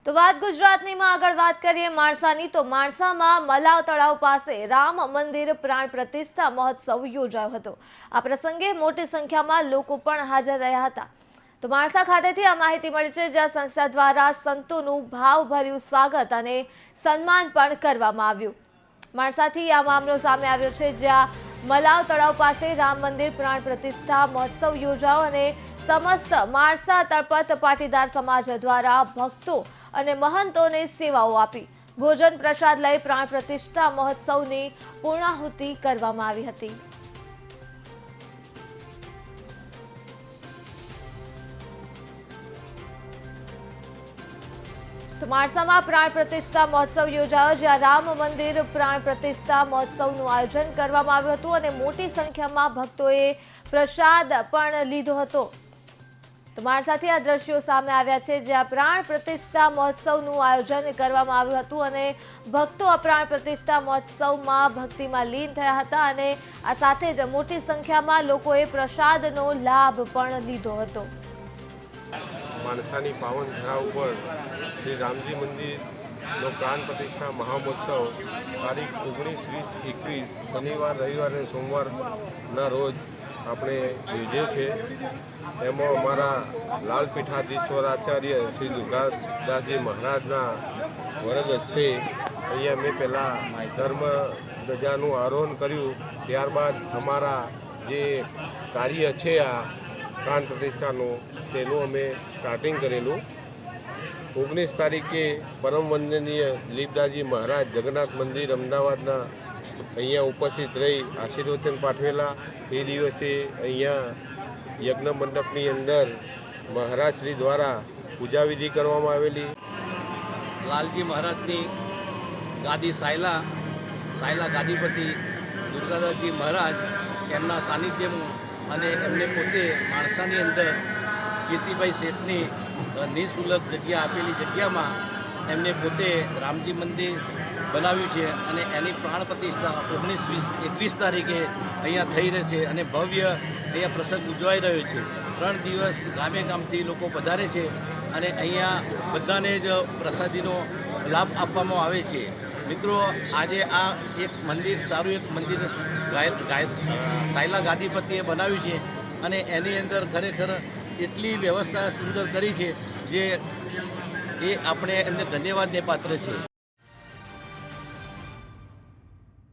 તો વાત ગુજરાતનીમાં આગળ વાત કરીએ માણસાની તો માણસામાં મલાવ તળાવ પાસે રામ મંદિર પ્રાણ પ્રતિષ્ઠા મહોત્સવ યોજાયો હતો। આ પ્રસંગે મોટી સંખ્યામાં લોકો પણ હાજર રહ્યા હતા। તો માણસા ખાતેથી આ માહિતી મળી છે, જ્યાં સંસ્થા દ્વારા સંતોનું ભાવભર્યું સ્વાગત અને સન્માન પણ કરવામાં આવ્યું। માણસાથી આ મામલો સામે આવ્યો છે, જ્યાં મલાવ તળાવ પાસે રામ મંદિર પ્રાણ પ્રતિષ્ઠા મહોત્સવ યોજાયો અને સમસ્ત માણસા તળપત પાટીદાર સમાજ દ્વારા ભક્તો અને મહંતોને સેવાઓ આપી ભોજન પ્રસાદ લઈ પ્રાણ પ્રતિષ્ઠા મહોત્સવની પૂર્ણાહુતિ કરવામાં આવી હતી। તો માણસામાં પ્રાણ પ્રતિષ્ઠા મહોત્સવ યોજાયો, જ્યાં રામ મંદિર પ્રાણ પ્રતિષ્ઠા મહોત્સવનું આયોજન કરવામાં આવ્યું હતું અને મોટી સંખ્યામાં ભક્તોએ પ્રસાદ પણ લીધો હતો। તો માણસાથી આ દ્રશ્યો સામે આવ્યા છે, જ્યાં પ્રાણ પ્રતિષ્ઠા મહોત્સવનું આયોજન કરવામાં આવ્યું હતું અને ભક્તો આ પ્રાણ પ્રતિષ્ઠા મહોત્સવમાં ભક્તિમાં લીન થયા હતા અને આ સાથે જ મોટી સંખ્યામાં લોકોએ પ્રસાદનો લાભ પણ લીધો હતો। માણસાની પાવન ધરા ઉપર શ્રી રામજી મંદિરનો પ્રાણ પ્રતિષ્ઠા મહામહોત્સવ તારીખ 19, 20, 21 શનિવાર, રવિવાર અને સોમવારના રોજ આપણે યોજે છે। એમાં અમારા લાલપીઠાધીશ્વરાચાર્ય શ્રી દુર્ગાદાસજી મહારાજના વરદ હસ્તે અહીંયા મેં પહેલાં ધર્મ ધજાનું આરોહણ કર્યું। ત્યારબાદ અમારા જે કાર્ય છે આ પ્રાણ પ્રતિષ્ઠાનું તેનું અમે સ્ટાર્ટિંગ કરેલું। 19 તારીખે પરમ વંદનીય દિલીપદાસજી મહારાજ જગન્નાથ મંદિર અમદાવાદના અહીંયા ઉપસ્થિત રહી આશીર્વચન પાઠવેલા। એ દિવસે અહીંયા યજ્ઞ મંડપની અંદર મહારાજ શ્રી દ્વારા પૂજાવિધિ કરવામાં આવેલી। લાલજી મહારાજની ગાદી સાયલા ગાદીપતિ દુર્ગાદાસજી મહારાજ એમના સાનિધ્યમાં અને એમને પોતે માણસાની અંદર કીર્તિભાઈ શેઠની નિઃશુલ્ક જગ્યા આપેલી જગ્યામાં એમને પોતે રામજી મંદિર બનાવ્યું છે અને એની પ્રાણ પ્રતિષ્ઠા 19, 20, 21 તારીખે અહીંયા થઈ રહી છે અને ભવ્ય અહીંયા પ્રસંગ ઉજવાઈ રહ્યો છે। 3 દિવસ ગામે ગામથી લોકો પધારે છે અને અહીંયા બધાને જ પ્રસાદીનો લાભ આપવામાં આવે છે। મિત્રો, આજે આ એક મંદિર સારું એક મંદિર સાયલા ગાદીપતિએ બનાવ્યું છે અને એની અંદર ખરેખર એટલી વ્યવસ્થા સુંદર કરી છે જે આપણે એમને ધન્યવાદને પાત્ર છે।